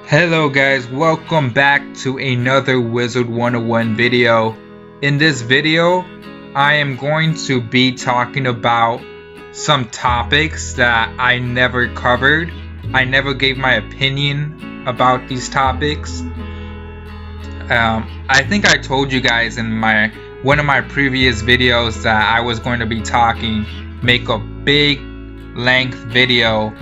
Hello guys, welcome back to another Wizard101 video. In this video, I am going to be talking about some topics that I never covered. I never gave my opinion about these topics. I think I told you guys in one of my previous videos that I was going to be make a big length video.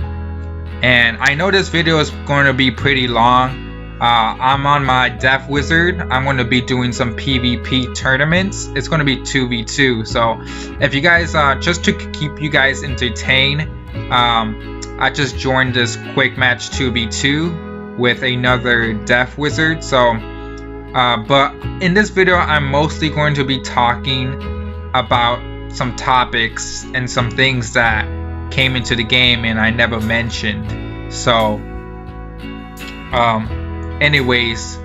And I know this video is going to be pretty long. I'm on my Death Wizard. I'm going to be doing some PvP tournaments. It's going to be 2v2. So if you guys, just to keep you guys entertained, I just joined this quick match 2v2 with another Death Wizard. So, but in this video, I'm mostly going to be talking about some topics and some things that came into the game and I never mentioned. So anyways,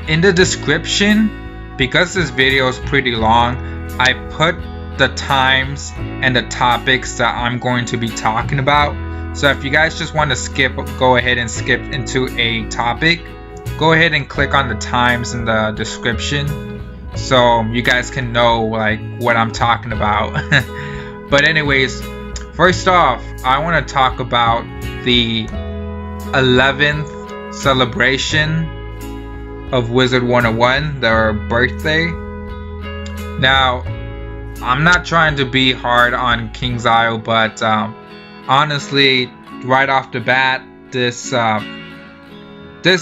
in the description, because this video is pretty long, I put the times and the topics that I'm going to be talking about. So if you guys just want to go ahead and skip into a topic, go ahead and click on the times in the description so you guys can know like what I'm talking about. But anyways, first off, I want to talk about the 11th celebration of Wizard101, their birthday. Now, I'm not trying to be hard on King's Isle, but honestly, right off the bat, this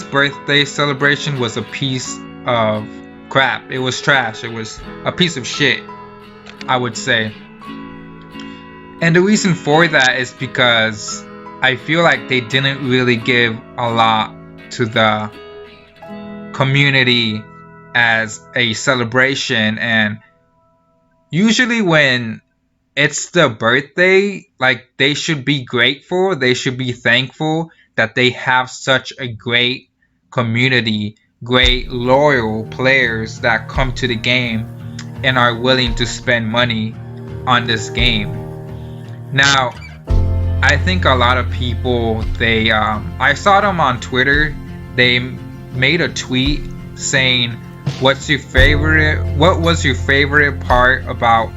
birthday celebration was a piece of crap. It was trash. It was a piece of shit, I would say. And the reason for that is because I feel like they didn't really give a lot to the community as a celebration. And usually when it's the birthday, like, they should be grateful, they should be thankful that they have such a great community, great loyal players that come to the game and are willing to spend money on this game. Now, I think a lot of people, I saw them on Twitter. They made a tweet saying, what was your favorite part about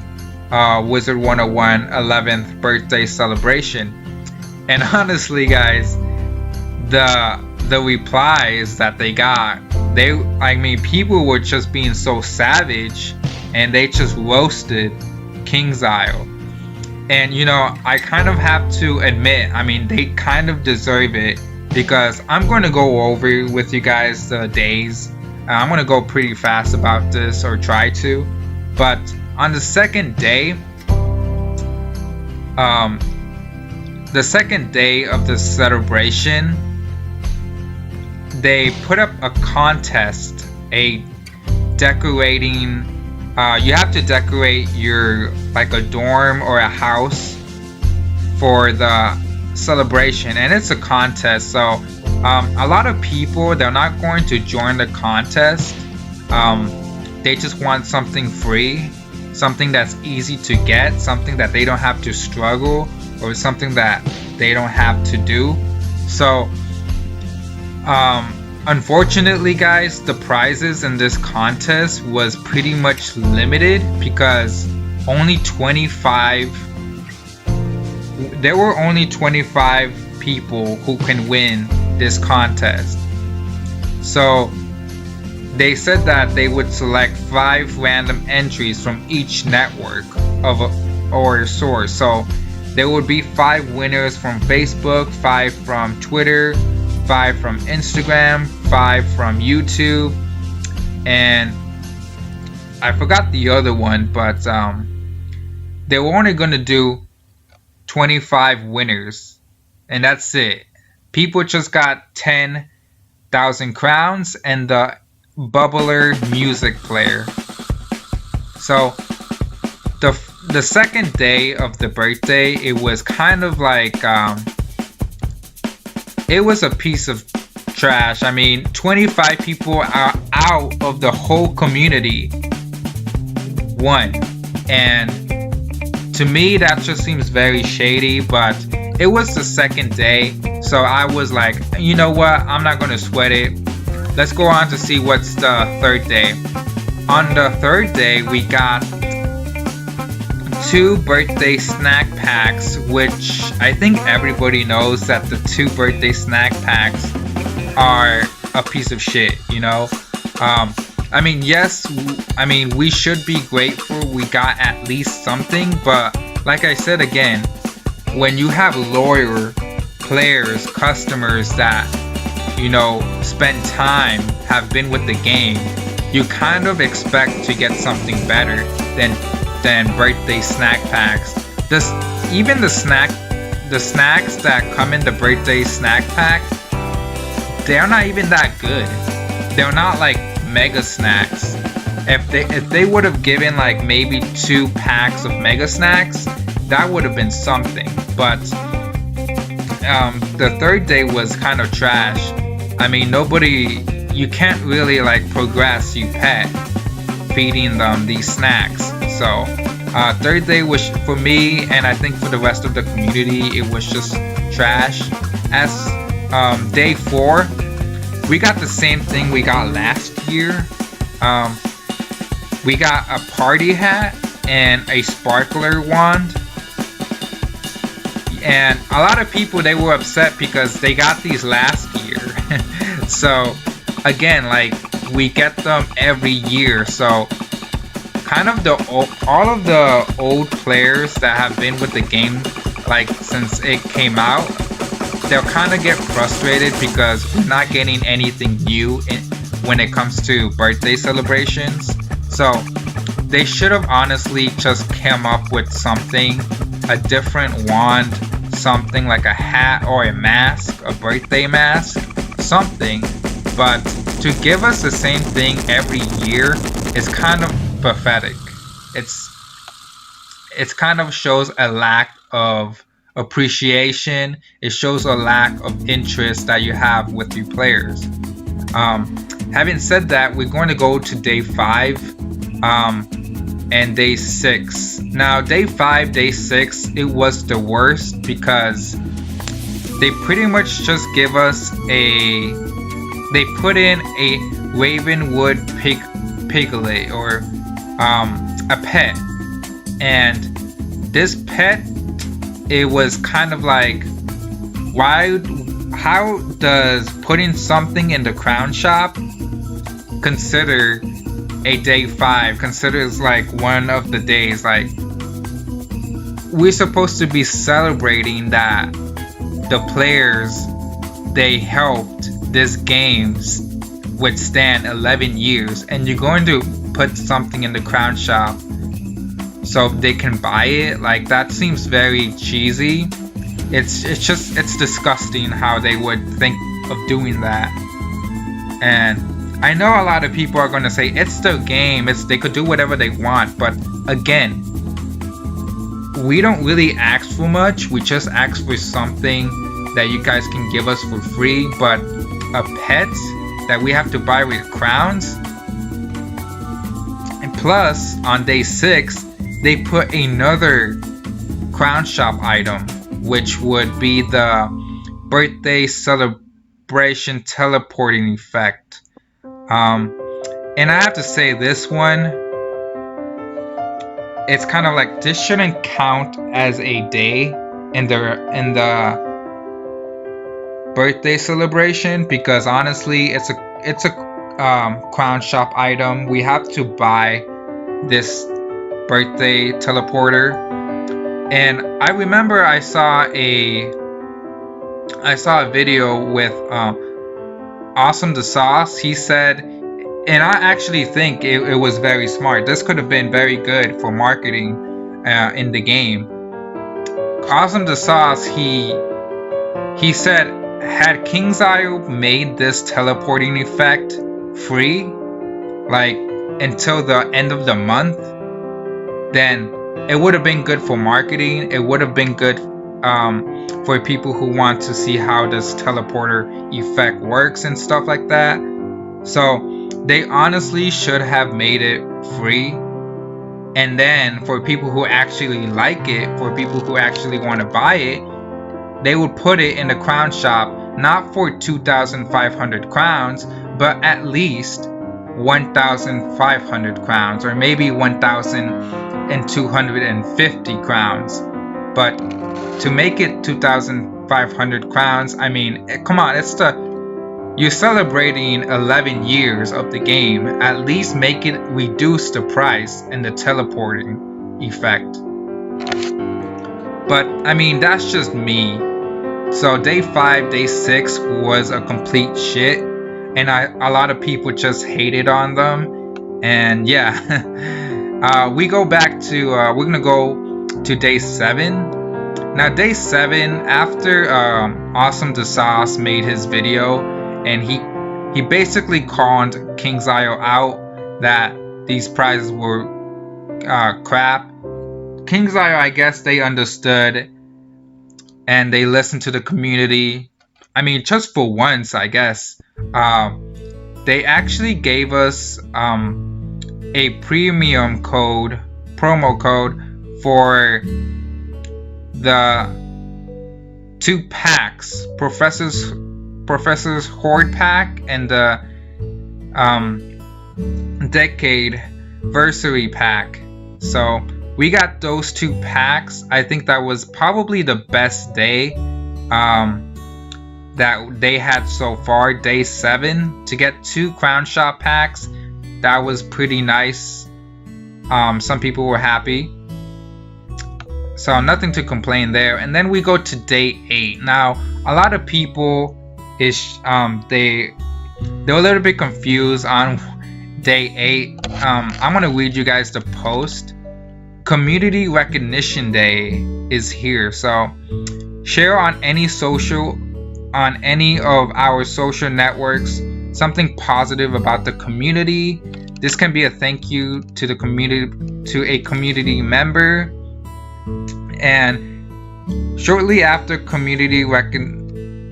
Wizard101 11th birthday celebration? And honestly, guys, the replies that they got, people were just being so savage, and they just roasted King's Isle. And you know, I kind of have to admit, they kind of deserve it, because I'm going to go over with you guys the days. I'm going to go pretty fast about this, or try to. But on the second day, of the celebration, they put up a contest, decorating. You have to decorate a dorm or a house for the celebration, and it's a contest. So a lot of people, they're not going to join the contest. They just want something free, something that's easy to get, something that they don't have to struggle, or something that they don't have to do. So unfortunately, guys, the prizes in this contest was pretty much limited, because there were only 25 people who can win this contest. So they said that they would select 5 random entries from each network or source. So there would be 5 winners from Facebook, 5 from Twitter, 5 from Instagram, 5 from YouTube, and I forgot the other one, but they were only going to do 25 winners, and that's it. People just got 10,000 crowns and the bubbler music player. So the second day of the birthday, it was kind of like it was a piece of trash. 25 people are out of the whole community won, and to me that just seems very shady. But it was the second day, So I was like, you know what, I'm not gonna sweat it. Let's go on to see what's the third day. On the third day, we got 2 birthday snack packs, which I think everybody knows that the 2 birthday snack packs are a piece of shit, you know? I mean, yes, I mean, we should be grateful we got at least something, but like I said again, when you have loyal players, customers that, you know, spend time, have been with the game, you kind of expect to get something better than birthday snack packs. Even the snacks that come in the birthday snack pack, they're not even that good. They're not like mega snacks. If they would have given like maybe 2 packs of mega snacks, that would have been something. But the third day was kind of trash. I mean, you can't really like progress you pet feeding them these snacks. So third day was, for me and I think for the rest of the community, it was just trash. As day 4, we got the same thing we got last year. We got a party hat and a sparkler wand. And a lot of people, they were upset because they got these last year. So again, like, we get them every year. So kind of all of the old players that have been with the game like since it came out, they'll kind of get frustrated because we're not getting anything new when it comes to birthday celebrations. So they should have honestly just come up with something, a different wand, something like a hat or a mask, a birthday mask, something. But to give us the same thing every year is kind of pathetic. It's kind of shows a lack of appreciation. It shows a lack of interest that you have with your players. Having said that, we're going to go to day 5 and day 6. Now day 5, day 6, it was the worst because they pretty much just give us they put in a Ravenwood piglet or a pet, and this pet, it was kind of like, how does putting something in the crown shop consider a day 5, considers like one of the days? Like, we're supposed to be celebrating that the players, they helped this game withstand 11 years, and you're going to put something in the crown shop so they can buy it? Like, that seems very cheesy. It's disgusting how they would think of doing that. And I know a lot of people are going to say it's their game, they could do whatever they want, but again, we don't really ask for much. We just ask for something that you guys can give us for free. But a pet that we have to buy with crowns. And plus, on day 6, they put another crown shop item, which would be the birthday celebration teleporting effect. And I have to say, this one, it's kind of like, this shouldn't count as a day in the birthday celebration, because honestly, it's a crown shop item. We have to buy this birthday teleporter. And I remember I saw a video with Awesome the Sauce. He said, and I actually think it was very smart. This could have been very good for marketing in the game. Awesome the Sauce, he said, had King's Isle made this teleporting effect free, like until the end of the month, then it would have been good for marketing. It would have been good for people who want to see how this teleporter effect works and stuff like that. So they honestly should have made it free. And then for people who actually like it, for people who actually want to buy it, they would put it in the crown shop, not for 2,500 crowns, but at least 1,500 crowns, or maybe 1,250 crowns. But to make it 2,500 crowns, I mean, come on, you're celebrating 11 years of the game. At least make it reduce the price and the teleporting effect. But I mean, that's just me. So day 5, day 6 was a complete shit, and a lot of people just hated on them. And yeah, we go back to we're gonna go to day 7. Now day 7, after Awesome the Sauce made his video, and he basically called KingsIO out that these prizes were crap. KingsIO, I guess they understood and they listened to the community. I mean, just for once, I guess. They actually gave us a premium code, promo code, for the 2 packs, Professor's Horde pack and the Decade Versary pack. So we got those 2 packs. I think that was probably the best day that they had so far, day 7, to get 2 Crownshop packs. That was pretty nice. Some people were happy, so nothing to complain there. And then we go to day 8. Now a lot of people they were a little bit confused on day 8. I'm gonna read you guys the post. Community Recognition Day is here, so share on any of our social networks something positive about the community. This can be a thank you to the community, to a community member. And shortly after Community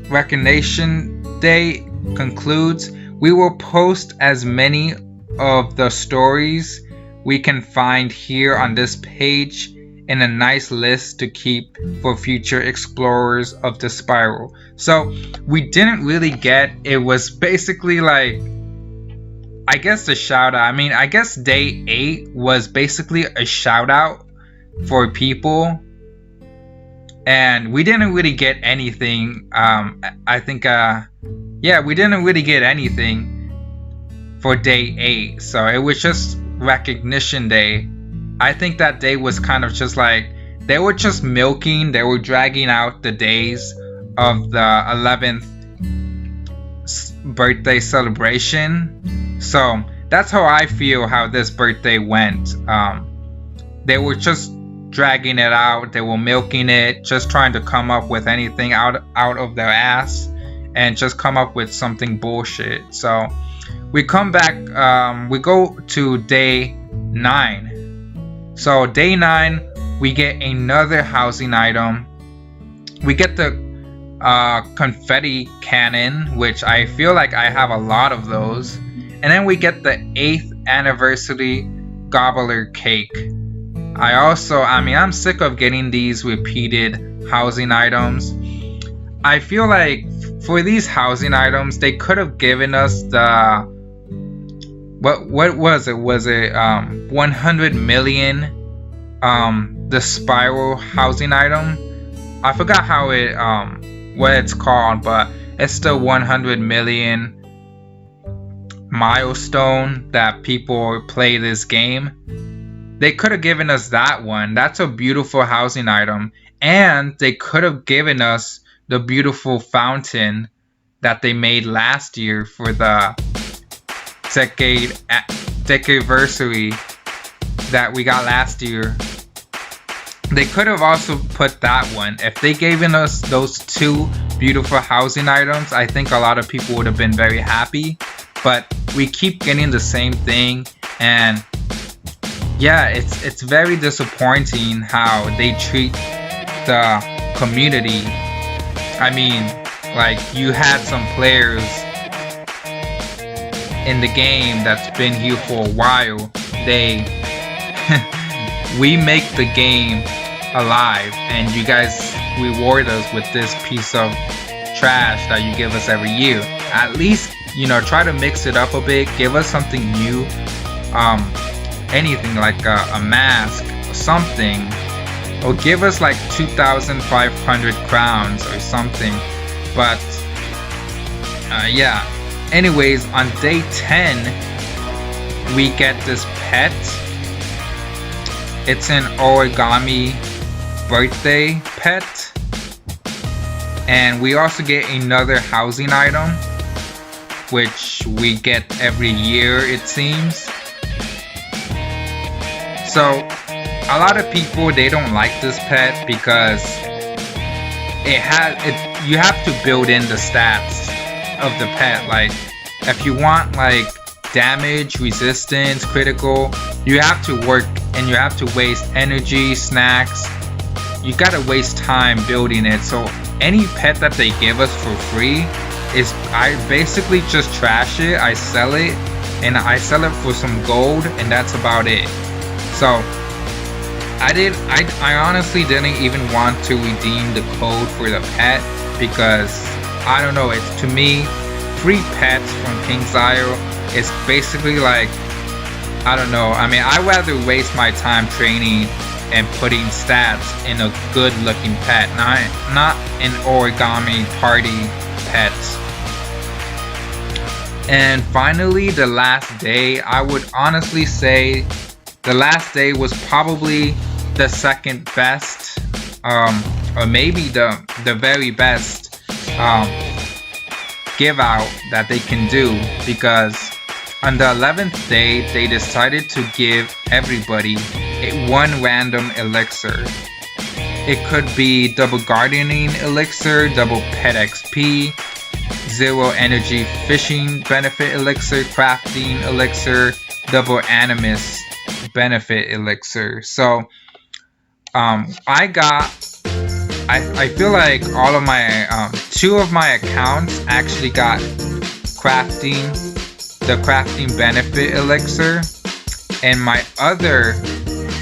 Recognition Day concludes, we will post as many of the stories we can find here on this page in a nice list to keep for future explorers of the spiral. So we didn't really get, it was basically like, I guess the shout out. I mean, I guess day 8 was basically a shout out for people, and we didn't really get anything. I think yeah, we didn't really get anything for day 8, so it was just Recognition Day. I think that day was kind of just like, they were just milking, they were dragging out the days of the 11th birthday celebration. So that's how I feel how this birthday went. They were just dragging it out, they were milking it, just trying to come up with anything out of their ass and just come up with something bullshit. So we come back, we go to day 9. So day 9, we get another housing item. We get the confetti cannon, which I feel like I have a lot of those. And then we get the 8th anniversary gobbler cake. I'm sick of getting these repeated housing items. I feel like for these housing items, they could have given us the, what was it? Was it 100 million? The spiral housing item. I forgot how it what it's called, but it's the 100 million milestone that people play this game. They could have given us that one. That's a beautiful housing item. And they could have given us the beautiful fountain that they made last year for the Decaversary that we got last year. They could have also put that one. If they gave us those 2 beautiful housing items, I think a lot of people would have been very happy. But we keep getting the same thing, and yeah, it's very disappointing how they treat the community. I mean, like, you had some players in the game that's been here for a while. We make the game alive, and you guys reward us with this piece of trash that you give us every year. At least, you know, try to mix it up a bit. Give us something new. Anything like a mask or something. Or give us like 2,500 crowns or something. But yeah. Anyways, on day 10, we get this pet. It's an origami birthday pet. And we also get another housing item, which we get every year, it seems. So a lot of people, they don't like this pet because you have to build in the stats of the pet. Like if you want like damage, resistance, critical, you have to work and you have to waste energy, snacks. You gotta waste time building it. So any pet that they give us for free is, I basically just trash it, I sell it, and I sell it for some gold, and that's about it. So I honestly didn't even want to redeem the code for the pet because I don't know, it's, to me, free pets from KingsIsle is basically like, I don't know, I mean, I'd rather waste my time training and putting stats in a good looking pet, not an origami party pet. And finally, the last day, I would honestly say the last day was probably the second best, or maybe the very best give out that they can do, because on the 11th day they decided to give everybody one random elixir. It could be double gardening elixir, double pet XP, 0 energy fishing benefit elixir, crafting elixir, double animus benefit elixir. So I feel like all of my 2 of my accounts actually got the crafting benefit elixir, and my other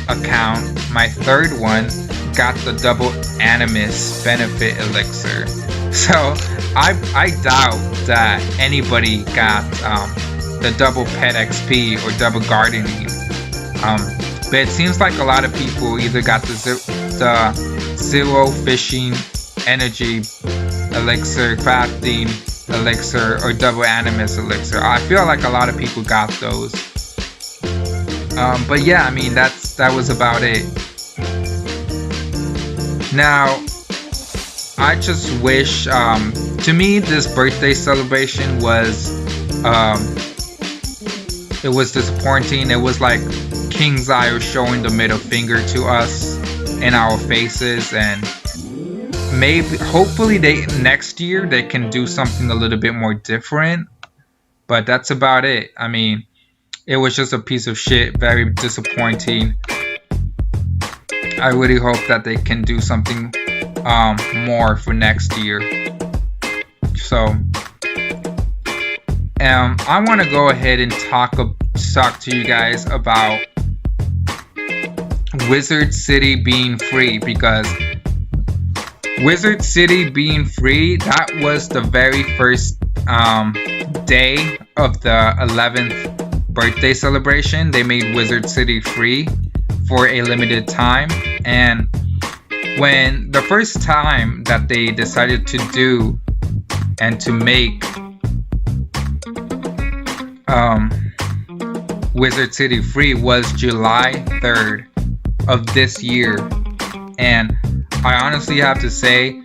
account, my 3rd one, got the double animus benefit elixir. So I doubt that anybody got the double pet XP or double gardening, but it seems like a lot of people either got the 0 fishing energy elixir, crafting elixir, or double animus elixir. I feel like a lot of people got those. But yeah, I mean, that was about it. Now, I just wish, to me, this birthday celebration was, it was disappointing. It was like KingsIsle showing the middle finger to us in our faces, and maybe, hopefully, next year they can do something a little bit more different. But that's about it. I mean, it was just a piece of shit, very disappointing. I really hope that they can do something more for next year. So, I want to go ahead and talk to you guys about Wizard City being free, because Wizard City being free, that was the very first day of the 11th birthday celebration. They made Wizard City free for a limited time, and when the first time that they decided to do and to make Wizard City free was July 3rd of this year. And I honestly have to say,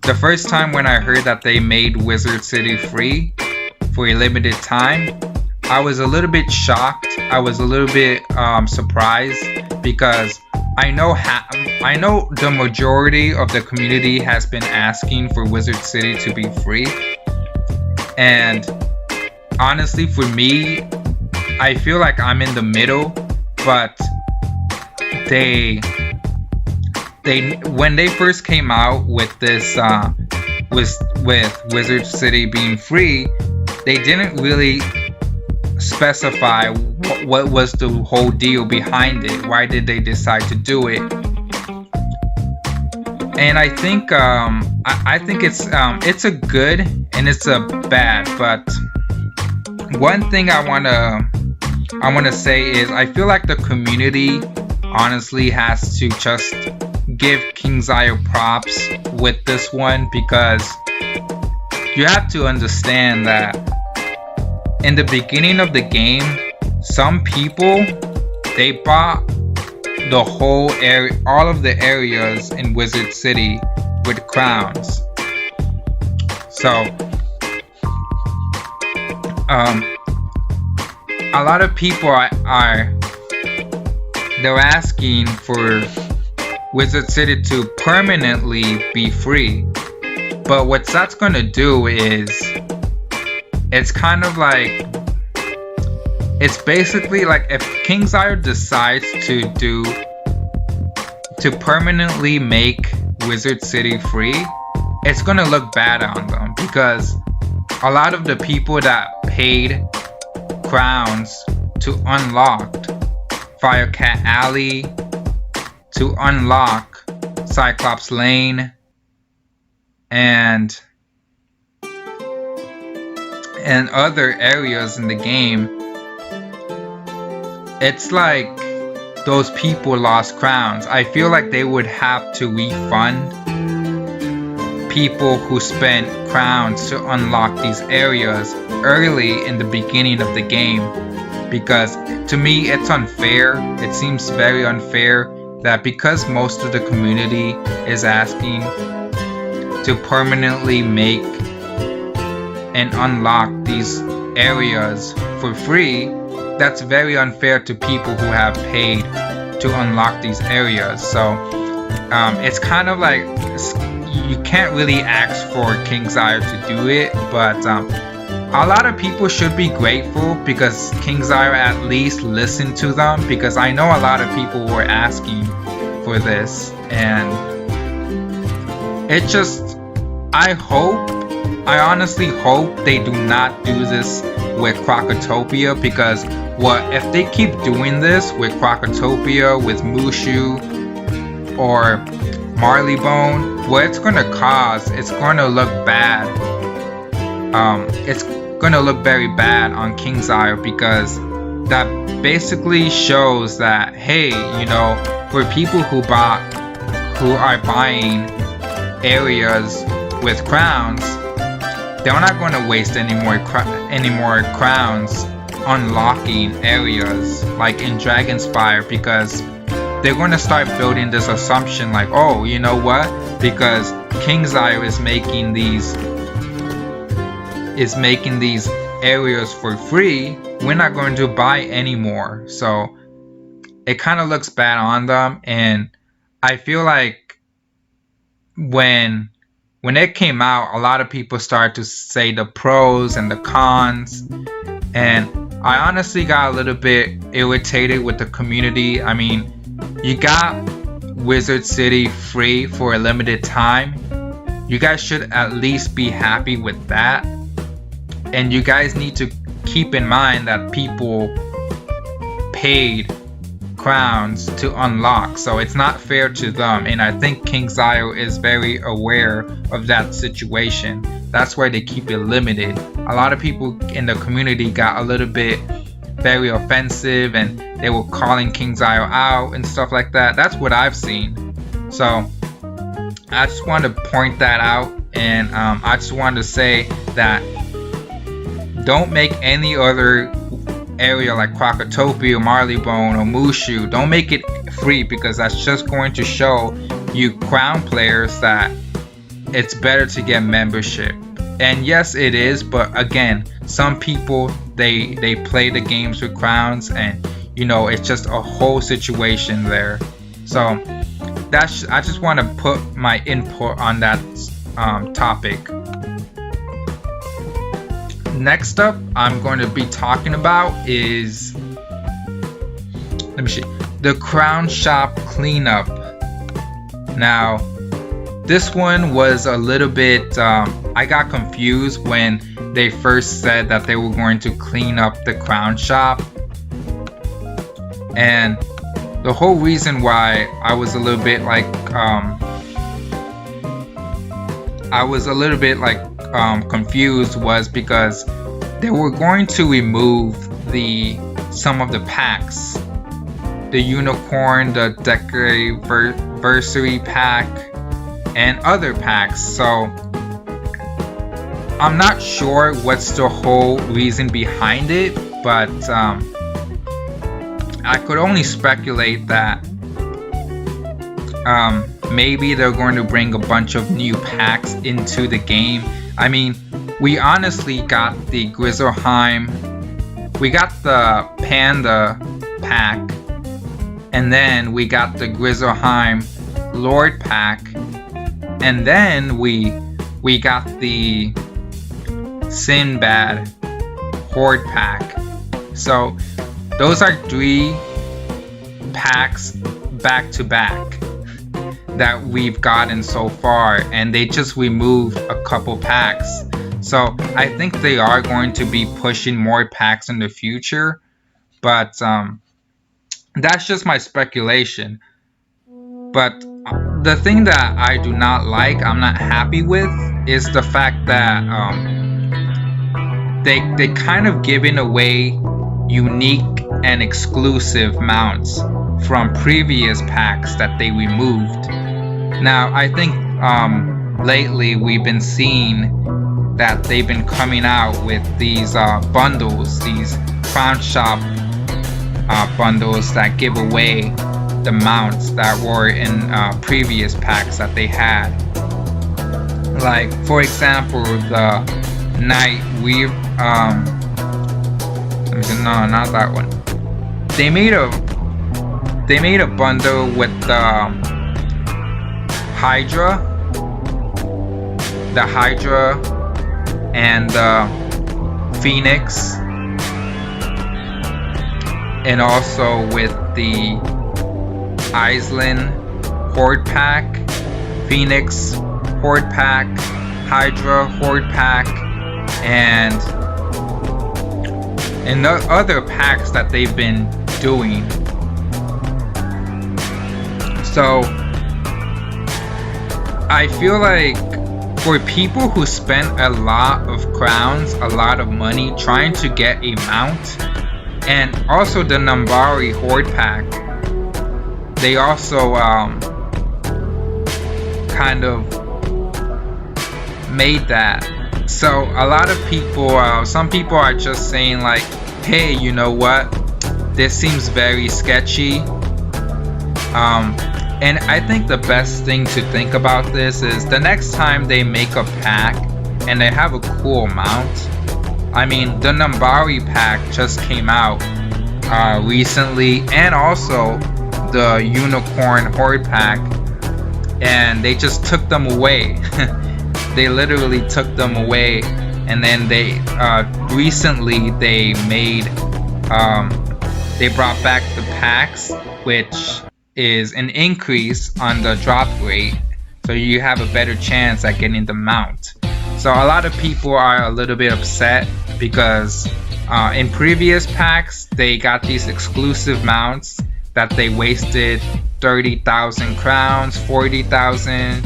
the first time when I heard that they made Wizard City free for a limited time, I was a little bit shocked. I was a little bit surprised, because I know the majority of the community has been asking for Wizard City to be free. And honestly, for me, I feel like I'm in the middle, but when they first came out with this with Wizard City being free, they didn't really specify what was the whole deal behind it. Why did they decide to do it? and I think I think it's a good and it's a bad. But one thing I wanna say is I feel like the community honestly has to just give KingsIsle props with this one, because you have to understand that in the beginning of the game, some people, they bought the whole area, all of the areas in Wizard City with crowns. So a lot of people they're asking for Wizard City to permanently be free. But what that's gonna do is, it's kind of like, it's basically like if KingsIsle decides to permanently make Wizard City free, it's gonna look bad on them, because a lot of the people that paid crowns to unlock Firecat Alley, to unlock Cyclops Lane, and other areas in the game, it's like those people lost crowns. I feel like they would have to refund people who spent crowns to unlock these areas early in the beginning of the game, because to me it's unfair. It seems very unfair that because most of the community is asking to permanently make and unlock these areas for free, that's very unfair to people who have paid to unlock these areas. So it's kind of like, you can't really ask for KingsIsle to do it, but a lot of people should be grateful because KingsIsle at least listened to them, because I know a lot of people were asking for this, and it just, I honestly hope they do not do this with Crocotopia, because if they keep doing this with Crocotopia, with Mushu, or Marleybone, what it's gonna cause, it's gonna look bad. It's gonna look very bad on KingsIsle, because that basically shows that, hey, you know, for people who are buying areas with crowns, they're not going to waste any more crowns unlocking areas like in Dragonspire, because they're going to start building this assumption like, oh, you know what, because KingsIsle is making these areas for free, we're not going to buy anymore. So it kind of looks bad on them, and I feel like when it came out, a lot of people started to say the pros and the cons, and I honestly got a little bit irritated with the community. I mean, you got Wizard City free for a limited time. You guys should at least be happy with that, and you guys need to keep in mind that people paid crowns to unlock, so it's not fair to them, and I think KingsIsle is very aware of that situation. That's why they keep it limited. A lot of people in the community got a little bit very offensive, and they were calling KingsIsle out and stuff like that. That's what I've seen. So I just want to point that out, and I just want to say that don't make any other area like Crocotopia, Marleybone, or Mushu, don't make it free, because that's just going to show you crown players that it's better to get membership. And yes, it is, but again, some people they play the games with crowns, and you know, it's just a whole situation there. So I just want to put my input on that topic. Next up, I'm going to be talking about is, let me see, the Crownshop Cleanup. Now, this one was a little bit, I got confused when they first said that they were going to clean up the crown shop. And the whole reason why I was a little bit like I was a little bit like confused was because they were going to remove some of the packs, the unicorn, the decoraversary pack, and other packs. So I'm not sure what's the whole reason behind it, but I could only speculate that maybe they're going to bring a bunch of new packs into the game. I mean, we honestly got the Grizzleheim, we got the Panda pack, and then we got the Grizzleheim Lord pack, and then we got the Sinbad Horde pack. So those are 3 packs back to back that we've gotten so far, and they just removed a couple packs. So I think they are going to be pushing more packs in the future, but that's just my speculation. But the thing that I do not like, I'm not happy with, is the fact that they kind of giving away unique and exclusive mounts from previous packs that they removed. Now I think lately we've been seeing that they've been coming out with these bundles, these Crownshop bundles that give away the mounts that were in previous packs that they had. Like for example, the Night Weave. No, not that one. They made a bundle with the Hydra, and the Phoenix, and also with the Iceland Horde pack, Phoenix Horde pack, Hydra Horde pack, and the other packs that they've been doing. So I feel like for people who spend a lot of crowns, a lot of money trying to get a mount, and also the Nambari Horde pack, they also kind of made that. So a lot of people, some people are just saying like, hey, you know what, this seems very sketchy. And I think the best thing to think about this is the next time they make a pack and they have a cool mount. I mean, the Nambari pack just came out recently, and also the Unicorn Horde pack, and they just took them away. They literally took them away, and then they recently they made they brought back the packs, which is an increase on the drop rate, so you have a better chance at getting the mount. So a lot of people are a little bit upset because in previous packs they got these exclusive mounts that they wasted 30,000 crowns, 40,000,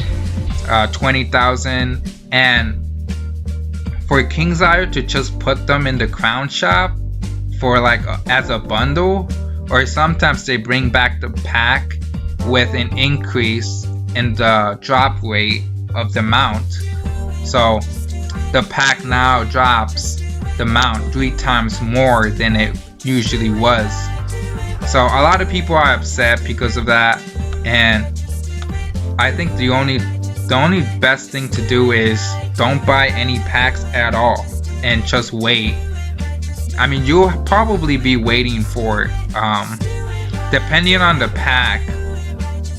20,000, and for Kingsire to just put them in the crown shop for like as a bundle, or sometimes they bring back the pack with an increase in the drop rate of the mount. So the pack now drops the mount 3 times more than it usually was. So a lot of people are upset because of that, and I think the only best thing to do is don't buy any packs at all and just wait. I mean, you'll probably be waiting for, depending on the pack,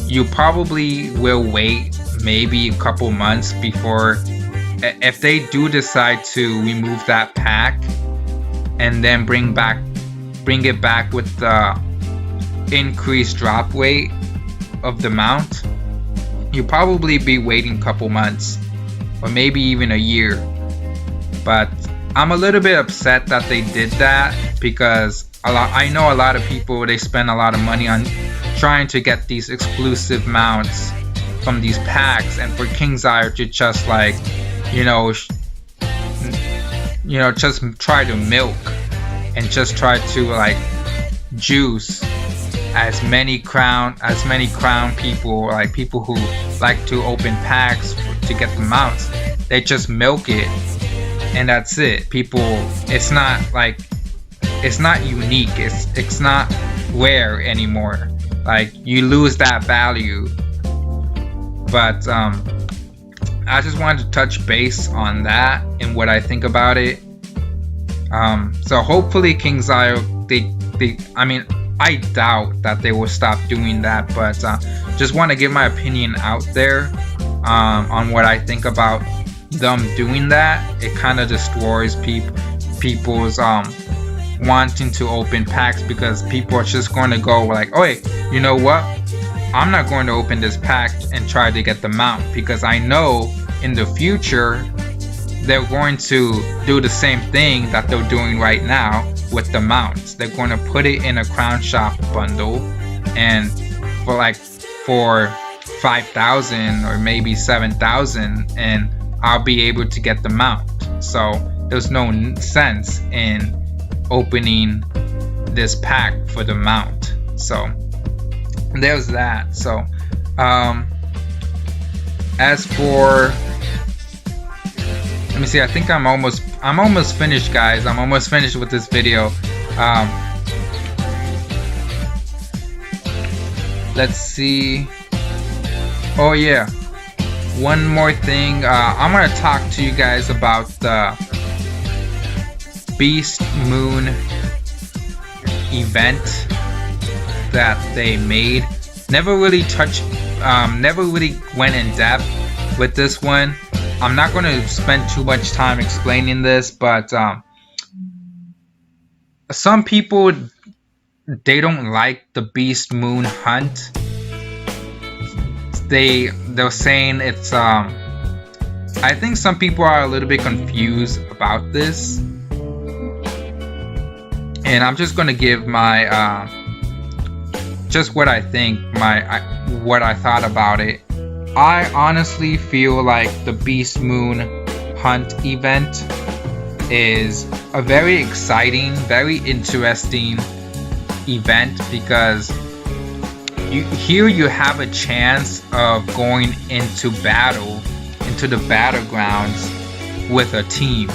you probably will wait maybe a couple months before, if they do decide to remove that pack and then bring it back with the increased drop rate of the mount, you'll probably be waiting a couple months or maybe even a year. But I'm a little bit upset that they did that, because I know a lot of people, they spend a lot of money on trying to get these exclusive mounts from these packs, and for KingZire to just like, just try to milk and just try to like juice as many crown people, like people who like to open packs to get the mounts. They just milk it, and that's it. It's not unique. It's not rare anymore. Like, you lose that value. But I just wanted to touch base on that and what I think about it. So hopefully KingZire, I doubt that they will stop doing that, but just want to give my opinion out there on what I think about them doing that. It kind of destroys people's wanting to open packs, because people are just going to go like, oh, hey, you know what? I'm not going to open this pack and try to get the mount, because I know in the future they're going to do the same thing that they're doing right now with the mounts. They're going to put it in a Crownshop bundle, and for 5,000 or maybe 7,000, and I'll be able to get the mount. So there's no sense in opening this pack for the mount. So there's that. So as for, let me see, I think I'm almost finished, guys. I'm almost finished with this video. Let's see. Oh yeah, one more thing. I'm gonna talk to you guys about the Beastmoon event that they made. Never really went in depth with this one. I'm not going to spend too much time explaining this, but some people, they don't like the Beastmoon hunt. They're saying it's I think some people are a little bit confused about this, and I'm just going to give my just what I think, what I thought about it. I honestly feel like the Beastmoon hunt event is a very exciting, very interesting event, because you have a chance of going into the battlegrounds with a team.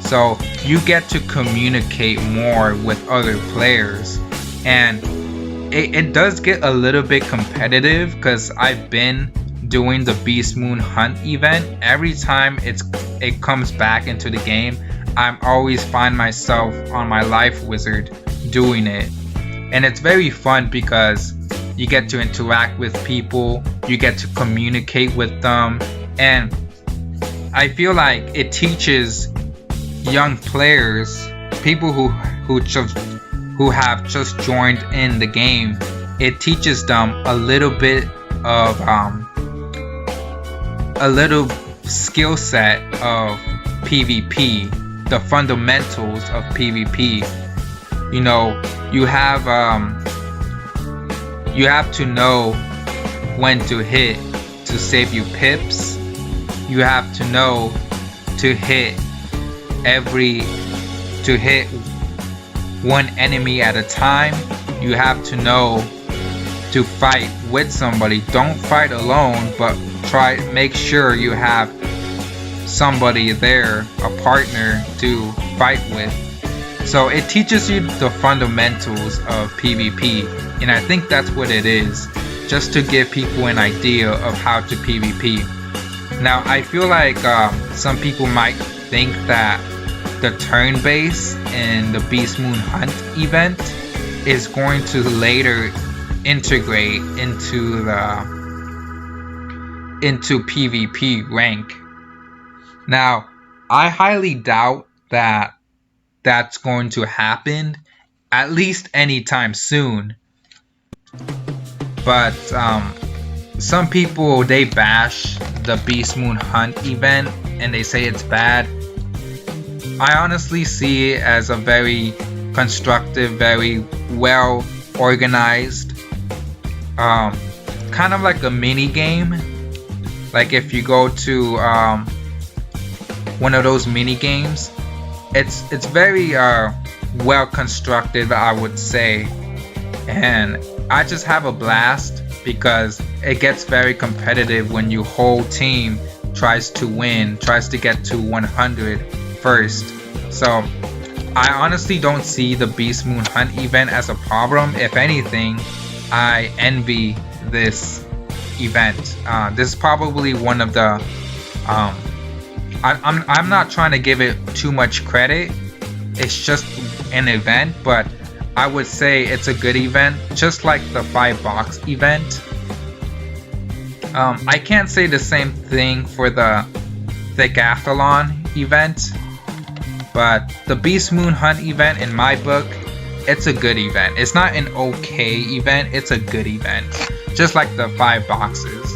So you get to communicate more with other players, and it does get a little bit competitive, because I've been doing the Beastmoon hunt event. Every time it comes back into the game, I'm always find myself on my life wizard doing it, and it's very fun because you get to interact with people, you get to communicate with them, and I feel like it teaches young players, people who have just joined in the game, it teaches them a little bit of a little skill set of PvP, the fundamentals of PvP. You have to know when to hit to save you pips. You have to know to hit one enemy at a time. You have to know to fight with somebody. Don't fight alone, but make sure you have somebody there, a partner to fight with. So it teaches you the fundamentals of PvP, and I think that's what it is, just to give people an idea of how to PvP. Now I feel like some people might think that the turn base in the Beastmoon hunt event is going to later integrate into PvP rank. Now I highly doubt that that's going to happen, at least anytime soon. But some people, they bash the Beastmoon hunt event and they say it's bad. I honestly see it as a very constructive, very well organized, kind of like a mini game Like if you go to one of those mini games, it's very well constructed, I would say, and I just have a blast because it gets very competitive when your whole team tries to win, tries to get to 100 first. So I honestly don't see the Beastmoon Hunt event as a problem. If anything, I envy this event. This is probably one of the I'm not trying to give it too much credit. It's just an event, but I would say it's a good event, just like the 5-box event. I can't say the same thing for the Decathlon event, but the Beastmoon Hunt event, in my book, it's a good event. It's not an okay event, it's a good event, just like the 5 boxes.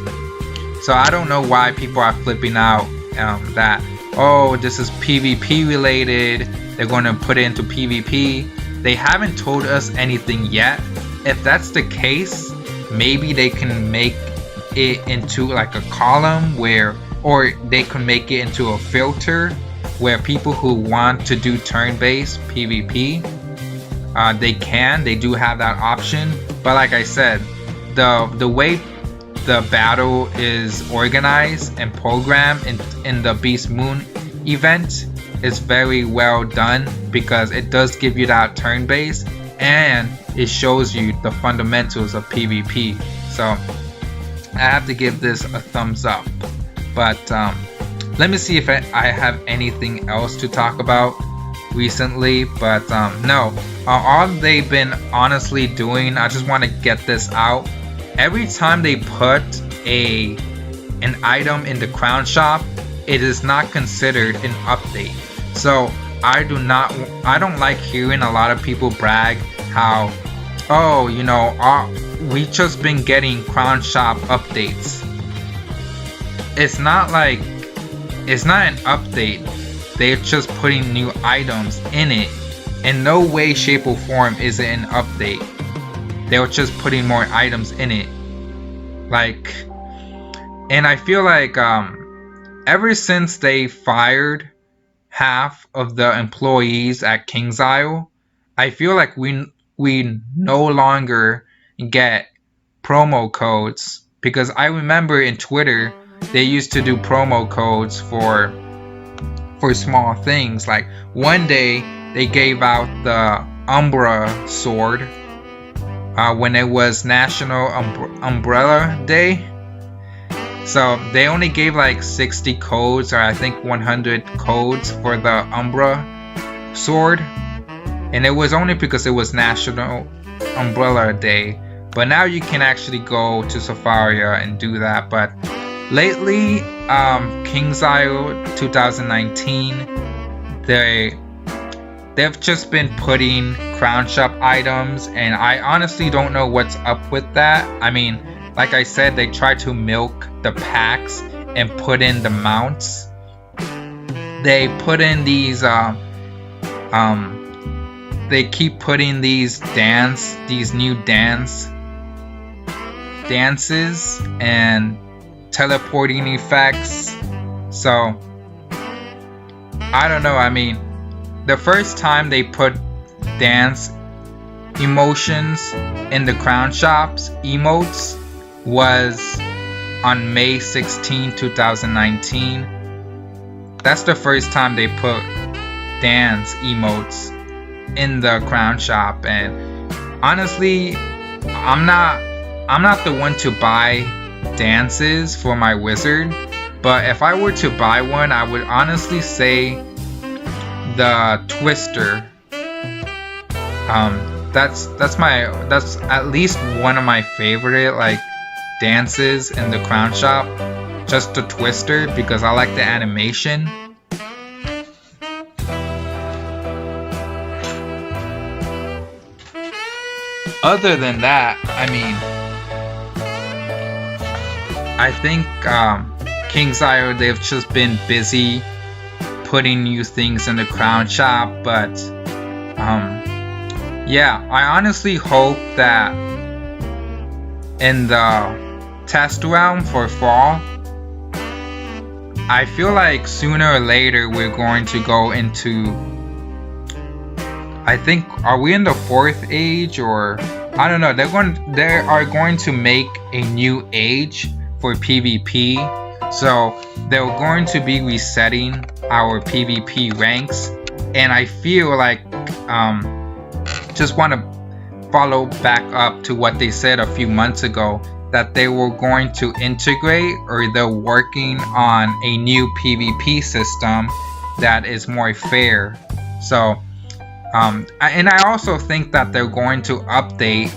So I don't know why people are flipping out that, oh, this is PvP related, they're going to put it into PvP. They haven't told us anything yet. If that's the case, maybe they can make it into like a column where, or they can make it into a filter where people who want to do turn-based PvP, they do have that option. But like I said, the way the battle is organized and programmed in the Beastmoon event is very well done, because it does give you that turn-based and it shows you the fundamentals of PvP. So I have to give this a thumbs up. But let me see if I have anything else to talk about recently. But no, all they've been honestly doing, I just want to get this out. Every time they put an item in the Crown Shop, it is not considered an update. So I don't like hearing a lot of people brag how, oh, you know, we just been getting Crown Shop updates. It's not an update. They're just putting new items in it. In no way, shape, or form is it an update. They're just putting more items in it. Like, and I feel like ever since they fired half of the employees at King's Isle, I feel like we no longer get promo codes, because I remember in Twitter they used to do promo codes for small things. Like one day they gave out the Umbra sword when it was National Umbrella Day. So they only gave like 60 codes, or I think 100 codes for the Umbra sword, and it was only because it was National Umbrella Day. But now you can actually go to Safaria and do that. But lately, King's Isle 2019, they've just been putting Crown Shop items, and I honestly don't know what's up with that. I mean, like I said, they try to milk the packs and put in the mounts. They put in these they keep putting these new dances and teleporting effects. So I don't know. I mean, the first time they put dance emotions in the Crown Shop's emotes was on May 16, 2019. That's the first time they put dance emotes in the Crown Shop, and honestly, I'm not the one to buy dances for my wizard, but if I were to buy one, I would honestly say the Twister. That's at least one of my favorite like dances in the Crown Shop, just the Twister, because I like the animation. Other than that, I mean, I think King's Isle, they've just been busy putting new things in the Crown Shop, but yeah, I honestly hope that in the test realm for fall, I feel like sooner or later we're going to go into, I think, are we in the 4th age, or I don't know. They are going to make a new age for PvP. So they're going to be resetting our PvP ranks, and I feel like just want to follow back up to what they said a few months ago, that they were going to integrate, or they're working on a new PvP system that is more fair. So and I also think that they're going to update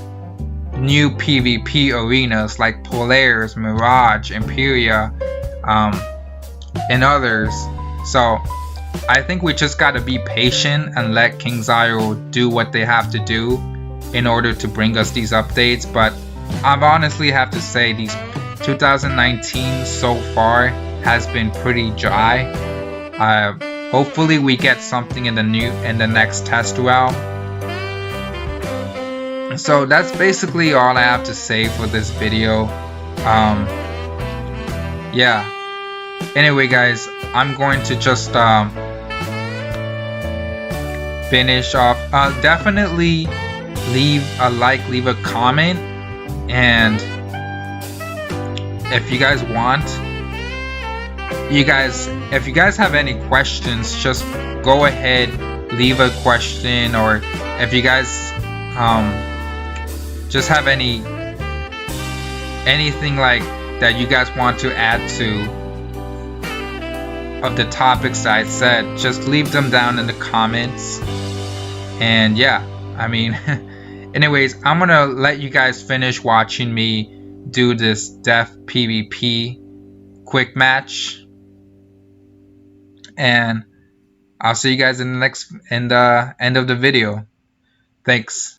new PvP arenas like Polaris, Mirage, Imperia, and others. So I think we just gotta be patient and let King Zyro do what they have to do in order to bring us these updates. But I honestly have to say, these 2019 so far has been pretty dry. Hopefully we get something in the next test route. So that's basically all I have to say for this video. Yeah. Anyway, guys, I'm going to just finish off. Definitely leave a like, leave a comment, and if you guys want, if you guys have any questions, just go ahead, leave a question, or if you guys just have anything like that you guys want to add to of the topics that I said, just leave them down in the comments. And yeah, I mean, anyways, I'm gonna let you guys finish watching me do this Death PvP quick match, and I'll see you guys in the end of the video. Thanks.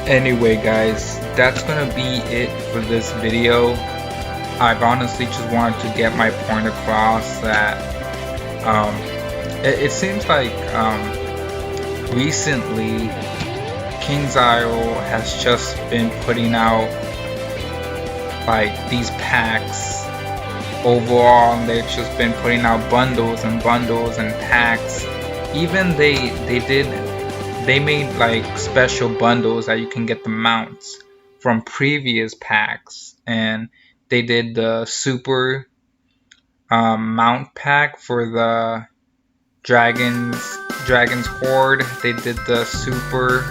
Anyway guys, that's gonna be it for this video. I've honestly just wanted to get my point across that it seems like recently King's Isle has just been putting out like these packs overall, and they've just been putting out bundles and bundles and packs. Even they made like special bundles that you can get the mounts from previous packs, and they did the super mount pack for the Dragon's Horde. They did the super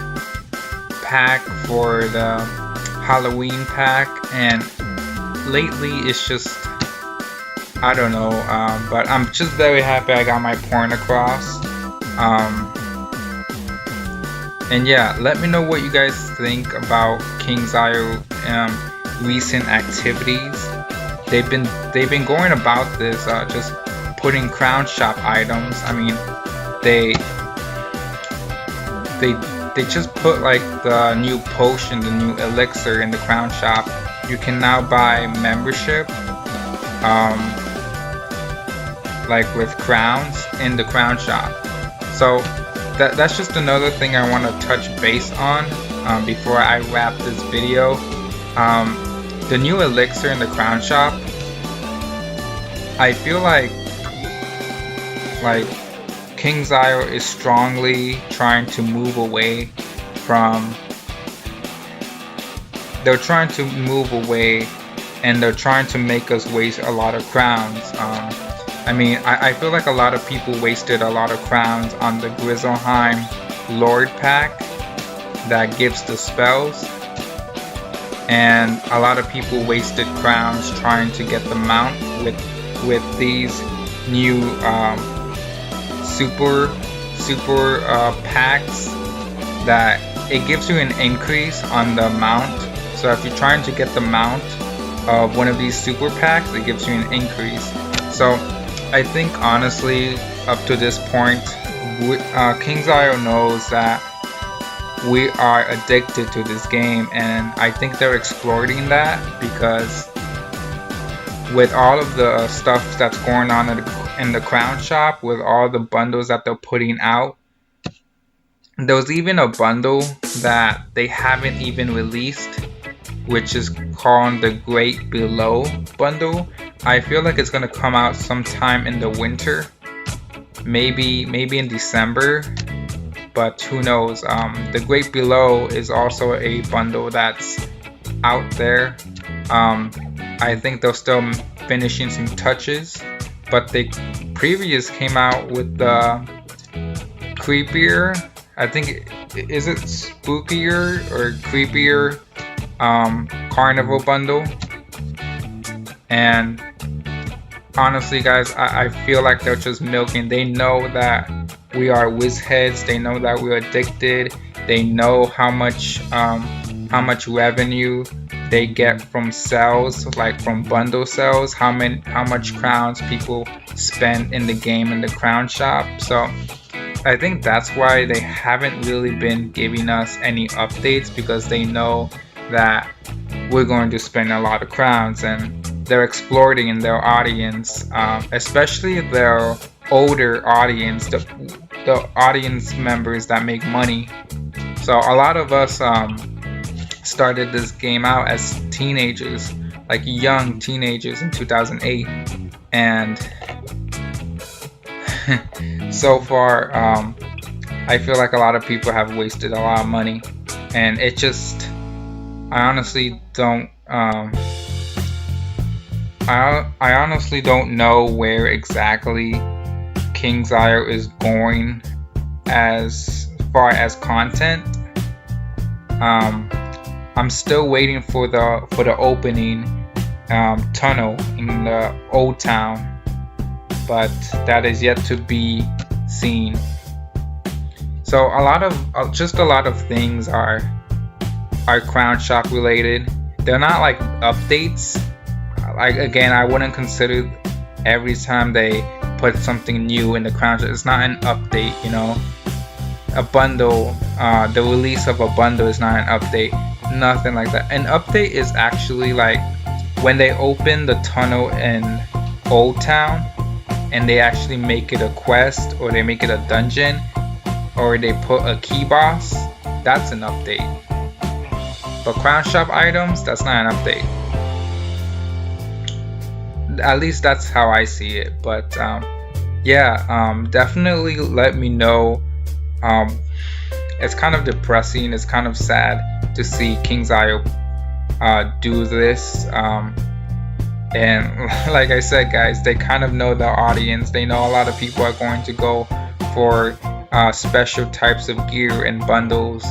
pack for the Halloween pack, and lately it's just, I don't know, but I'm just very happy I got my point across. And yeah, let me know what you guys think about King's Isle recent activities. They've been going about this just putting Crownshop items. I mean, they just put like the new potion, the new elixir in the Crownshop. You can now buy membership like with crowns in the Crownshop. So that's just another thing I want to touch base on before I wrap this video. The new elixir in the Crownshop, I feel like King's Isle is strongly trying to move away from, they're trying to move away and they're trying to make us waste a lot of crowns. I mean, I feel like a lot of people wasted a lot of crowns on the Grizzleheim Lord pack that gives the spells, and a lot of people wasted crowns trying to get the mount with these new super packs that it gives you an increase on the mount. So if you're trying to get the mount of one of these super packs, it gives you an increase. So I think honestly, up to this point, King's Isle knows that we are addicted to this game, and I think they're exploiting that, because with all of the stuff that's going on in the Crownshop, with all the bundles that they're putting out, there was even a bundle that they haven't even released, which is called the Great Below bundle. I feel like it's gonna come out sometime in the winter, maybe in December, but who knows. The Great Below is also a bundle that's out there. I think they're still finishing some touches, but they previous came out with the creepier, I think, is it spookier or creepier carnival bundle. And honestly guys, I feel like they're just milking. They know that we are whiz heads, they know that we're addicted, they know how much revenue they get from sales, like from bundle sales, how much crowns people spend in the game in the Crownshop. So I think that's why they haven't really been giving us any updates, because they know that we're going to spend a lot of crowns, and they're exploiting in their audience, especially their older audience, the audience members that make money. So a lot of us started this game out as teenagers, like young teenagers in 2008, and so far I feel like a lot of people have wasted a lot of money, and it just, I honestly don't I honestly don't know where exactly King's Isle is going as far as content. I'm still waiting for the opening tunnel in the old town, but that is yet to be seen. So a lot of things are Crownshop related. They're not like updates. Like, again, I wouldn't consider every time they put something new in the Crownshop, it's not an update, you know. a bundle, the release of a bundle is not an update. Nothing like that. An update is actually like when they open the tunnel in Old Town and they actually make it a quest, or they make it a dungeon, or they put a key boss. That's an update. But Crownshop items, that's not an update. At least that's how I see it. But yeah, definitely let me know. It's kind of depressing, it's kind of sad to see King's Isle do this. And like I said, guys, they kind of know the audience. They know a lot of people are going to go for special types of gear and bundles.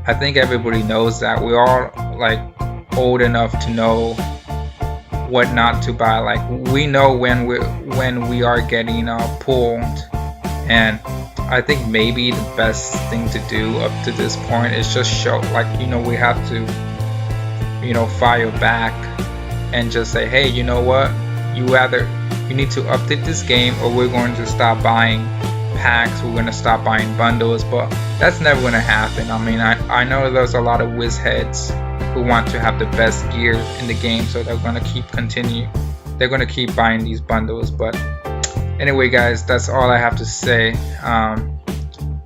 I think everybody knows that. We're all like old enough to know what not to buy. Like, we know when we are getting pulled. And I think maybe the best thing to do up to this point is just show, like, we have to fire back and just say, hey, you know what, you need to update this game, or we're going to stop buying packs, we're going to stop buying bundles. But that's never going to happen. I mean, I know there's a lot of whiz heads who want to have the best gear in the game, so they're going to keep buying these bundles. But anyway, guys, that's all I have to say.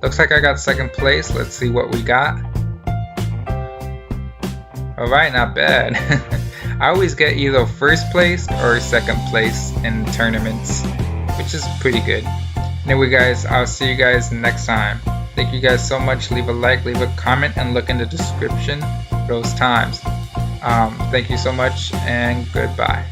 Looks like I got second place. Let's see what we got. Alright, not bad. I always get either first place or second place in tournaments, which is pretty good. Anyway, guys, I'll see you guys next time. Thank you guys so much. Leave a like, leave a comment, and look in the description for those times. Thank you so much, and goodbye.